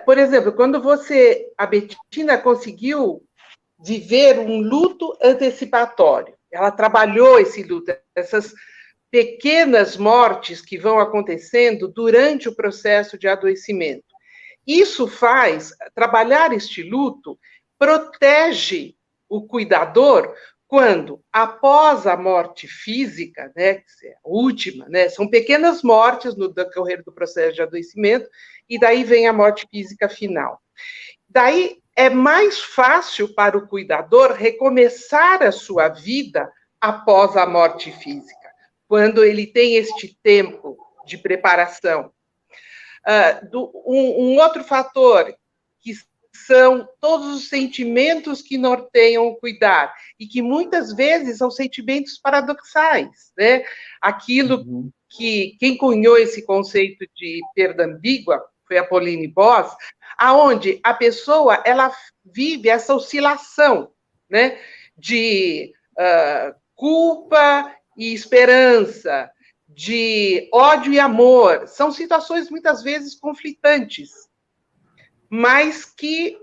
Por exemplo, quando a Betina conseguiu viver um luto antecipatório, ela trabalhou esse luto, essas pequenas mortes que vão acontecendo durante o processo de adoecimento. Isso faz, trabalhar este luto, protege o cuidador quando, após a morte física, né, que é a última, né, são pequenas mortes no decorrer do processo de adoecimento, e daí vem a morte física final. Daí é mais fácil para o cuidador recomeçar a sua vida após a morte física, quando ele tem este tempo de preparação. Um outro fator, que são todos os sentimentos que norteiam o cuidar, e que muitas vezes são sentimentos paradoxais, né? Aquilo que quem cunhou esse conceito de perda ambígua foi a Pauline Boss, aonde a pessoa ela vive essa oscilação, né? De culpa e esperança, de ódio e amor. São situações muitas vezes conflitantes, mas que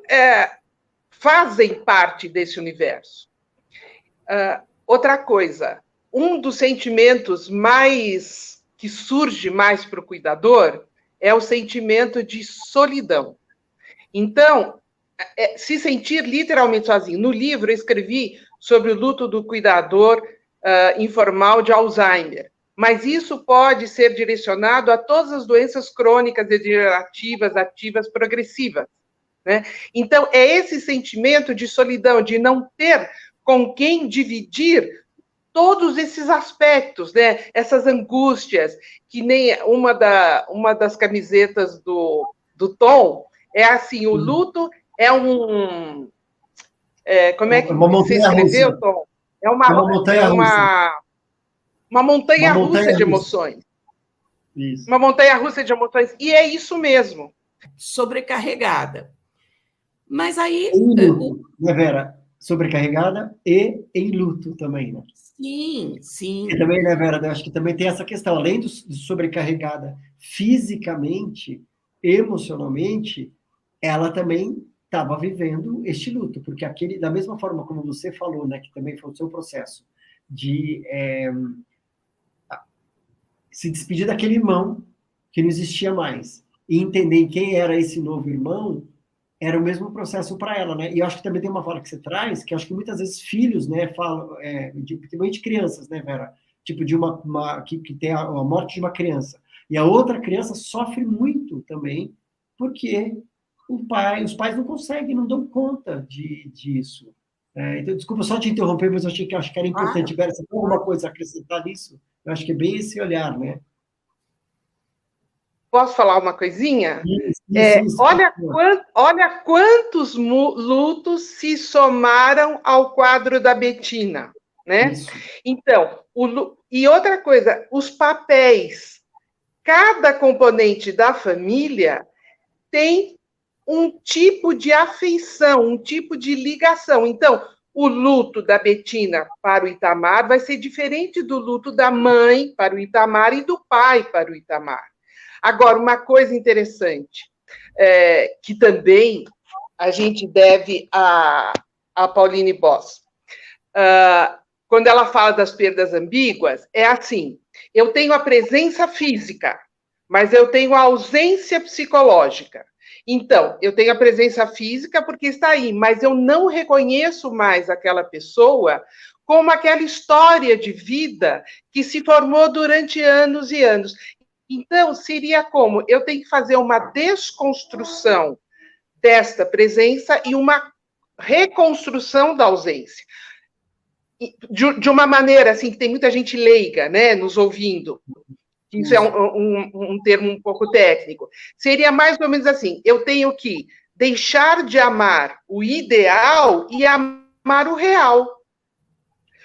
fazem parte desse universo. Outra coisa, um dos sentimentos que surge mais para o cuidador é o sentimento de solidão. Então, se sentir literalmente sozinho. No livro, eu escrevi sobre o luto do cuidador informal de Alzheimer, mas isso pode ser direcionado a todas as doenças crônicas, degenerativas, ativas, progressivas, né? Então, é esse sentimento de solidão, de não ter com quem dividir todos esses aspectos, né? Essas angústias, que nem uma das camisetas do Tom, é assim, o luto é um... como é que você escreveu, Tom? É uma montanha-russa de emoções. Isso. Uma montanha-russa de emoções. E é isso mesmo. Sobrecarregada. Mas aí... Em luto, né, Vera? Sobrecarregada e em luto também, né? Sim, sim. E também, né, Vera? Eu acho que também tem essa questão. Além de sobrecarregada fisicamente, emocionalmente, ela também estava vivendo este luto. Porque da mesma forma como você falou, né, que também foi o seu processo de... se despedir daquele irmão que não existia mais e entender quem era esse novo irmão, era o mesmo processo para ela, né? E eu acho que também tem uma fala que você traz, que eu acho que muitas vezes filhos, né, falam, principalmente crianças, né, Vera? Tipo, de que tem a morte de uma criança. E a outra criança sofre muito também, porque os pais não conseguem, não dão conta disso. Então, desculpa só te interromper, mas acho que era importante. Vera, você tem alguma coisa a acrescentar nisso? Eu acho que é bem esse olhar, né? Posso falar uma coisinha? Isso. Olha quantos lutos se somaram ao quadro da Betina, né? Isso. Então, e outra coisa, os papéis. Cada componente da família tem um tipo de afeição, um tipo de ligação. Então, o luto da Betina para o Itamar vai ser diferente do luto da mãe para o Itamar e do pai para o Itamar. Agora, uma coisa interessante, que também a gente deve a Pauline Boss. Quando ela fala das perdas ambíguas, é assim, eu tenho a presença física, mas eu tenho a ausência psicológica. Então, eu tenho a presença física porque está aí, mas eu não reconheço mais aquela pessoa como aquela história de vida que se formou durante anos e anos. Então, seria como? Eu tenho que fazer uma desconstrução desta presença e uma reconstrução da ausência. De uma maneira, assim, que tem muita gente leiga, né, nos ouvindo. Isso é um termo um pouco técnico. Seria mais ou menos assim, eu tenho que deixar de amar o ideal e amar o real.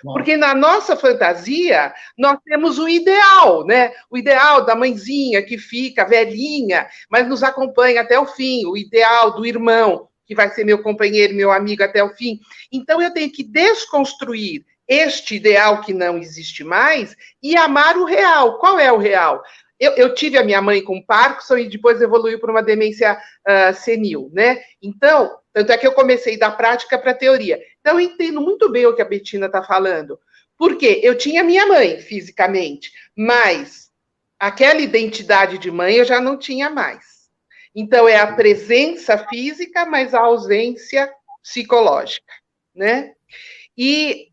Porque na nossa fantasia, nós temos o ideal, né? O ideal da mãezinha que fica velhinha, mas nos acompanha até o fim, o ideal do irmão. que vai ser meu companheiro, meu amigo até o fim. Então, eu tenho que desconstruir este ideal que não existe mais e amar o real. Qual é o real? Eu tive a minha mãe com Parkinson e depois evoluiu para uma demência senil, né? Então, tanto é que eu comecei da prática para a teoria. Então, eu entendo muito bem o que a Bettina está falando. Porque eu tinha minha mãe fisicamente, mas aquela identidade de mãe eu já não tinha mais. Então, é a presença física, mas a ausência psicológica, né? E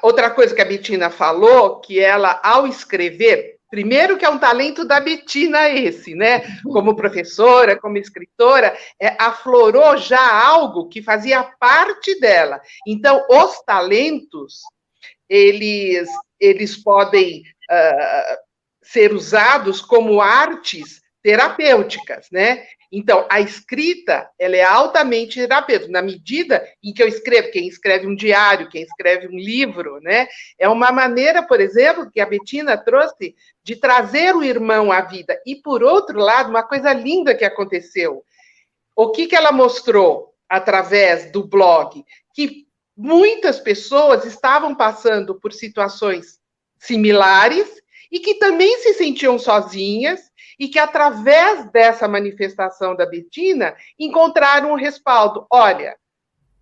outra coisa que a Bettina falou, que ela, ao escrever, primeiro que é um talento da Bettina esse, né? Como professora, como escritora, aflorou já algo que fazia parte dela. Então, os talentos, eles podem ser usados como artes terapêuticas, né? Então, a escrita, ela é altamente terapêutica, na medida em que eu escrevo, quem escreve um diário, quem escreve um livro, né? É uma maneira, por exemplo, que a Bettina trouxe, de trazer o irmão à vida. E, por outro lado, uma coisa linda que aconteceu. O que ela mostrou através do blog? Que muitas pessoas estavam passando por situações similares e que também se sentiam sozinhas e que, através dessa manifestação da Bettina, encontraram um respaldo. Olha,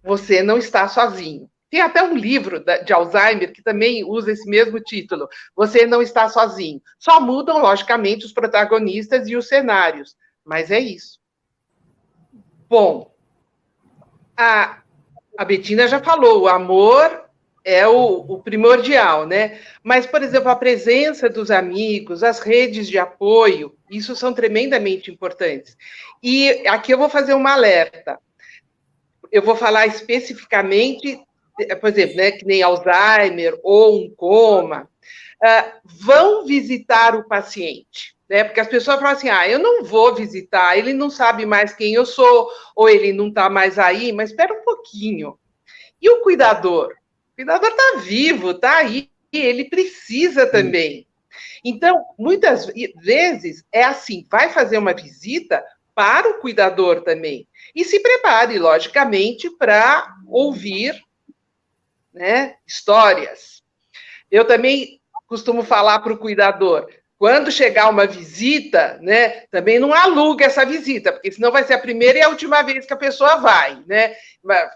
você não está sozinho. Tem até um livro de Alzheimer que também usa esse mesmo título. Você não está sozinho. Só mudam, logicamente, os protagonistas e os cenários. Mas é isso. Bom, a Bettina já falou, o amor é o primordial, né? Mas, por exemplo, a presença dos amigos, as redes de apoio, isso são tremendamente importantes. E aqui eu vou fazer uma alerta. Eu vou falar especificamente, por exemplo, né, que nem Alzheimer ou um coma, vão visitar o paciente. Né? Porque as pessoas falam assim, eu não vou visitar, ele não sabe mais quem eu sou, ou ele não está mais aí, mas espera um pouquinho. E o cuidador? O cuidador está vivo, está aí, ele precisa também. Então, muitas vezes é assim, vai fazer uma visita para o cuidador também. E se prepare, logicamente, para ouvir, né, histórias. Eu também costumo falar para o cuidador, quando chegar uma visita, né, também não aluga essa visita, porque senão vai ser a primeira e a última vez que a pessoa vai, né?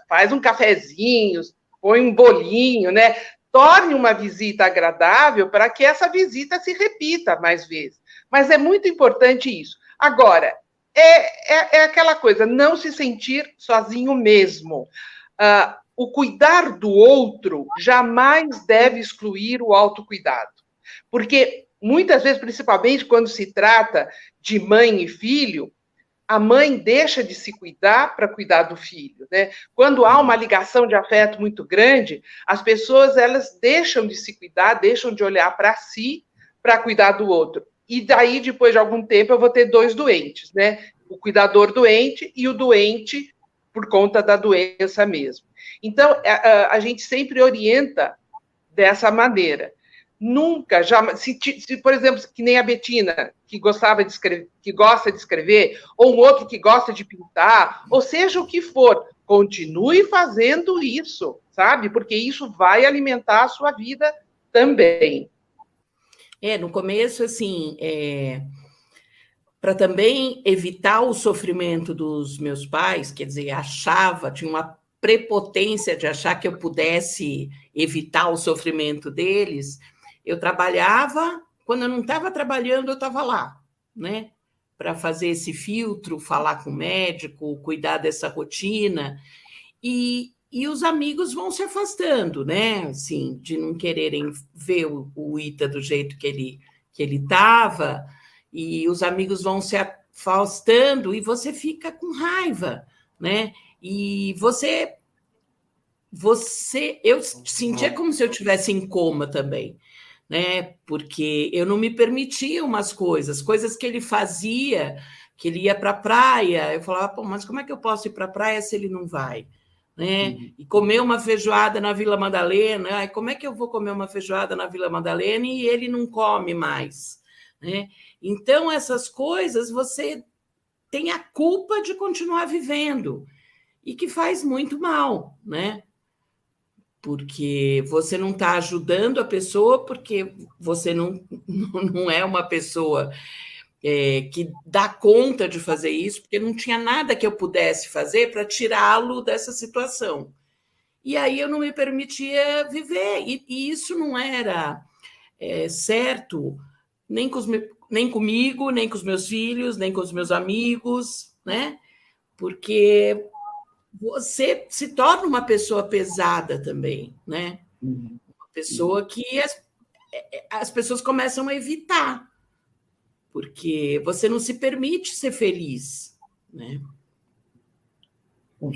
Faz um cafezinho, põe um bolinho, né? Torne uma visita agradável para que essa visita se repita mais vezes. Mas é muito importante isso. Agora, é aquela coisa, não se sentir sozinho mesmo. O cuidar do outro jamais deve excluir o autocuidado. Porque, muitas vezes, principalmente quando se trata de mãe e filho, a mãe deixa de se cuidar para cuidar do filho, né? Quando há uma ligação de afeto muito grande, as pessoas, elas deixam de se cuidar, deixam de olhar para si para cuidar do outro. E daí, depois de algum tempo, eu vou ter dois doentes, né? O cuidador doente e o doente por conta da doença mesmo. Então, a gente sempre orienta dessa maneira. Nunca, jamais, se, por exemplo, que nem a Bettina, que gosta de escrever, ou um outro que gosta de pintar, ou seja o que for, continue fazendo isso, sabe? Porque isso vai alimentar a sua vida também. No começo, assim, para também evitar o sofrimento dos meus pais, quer dizer, tinha uma prepotência de achar que eu pudesse evitar o sofrimento deles. Eu trabalhava, quando eu não estava trabalhando, eu estava lá, né? Para fazer esse filtro, falar com o médico, cuidar dessa rotina. E os amigos vão se afastando, né? Assim, de não quererem ver o Ita do jeito que ele estava, e os amigos vão se afastando e você fica com raiva, né? E eu sentia como se eu estivesse em coma também, né? Porque eu não me permitia umas coisas que ele fazia, que ele ia para a praia, eu falava, pô, mas como é que eu posso ir para a praia se ele não vai? Né? E comer uma feijoada na Vila Madalena, como é que eu vou comer uma feijoada na Vila Madalena e ele não come mais? Né? Então, essas coisas você tem a culpa de continuar vivendo. e que faz muito mal, né? Porque você não está ajudando a pessoa, porque você não é uma pessoa que dá conta de fazer isso, porque não tinha nada que eu pudesse fazer para tirá-lo dessa situação. E aí eu não me permitia viver, e isso não era certo nem comigo, nem com os meus filhos, nem com os meus amigos, né? Porque você se torna uma pessoa pesada também, né? Uma pessoa que as pessoas começam a evitar, porque você não se permite ser feliz, né? O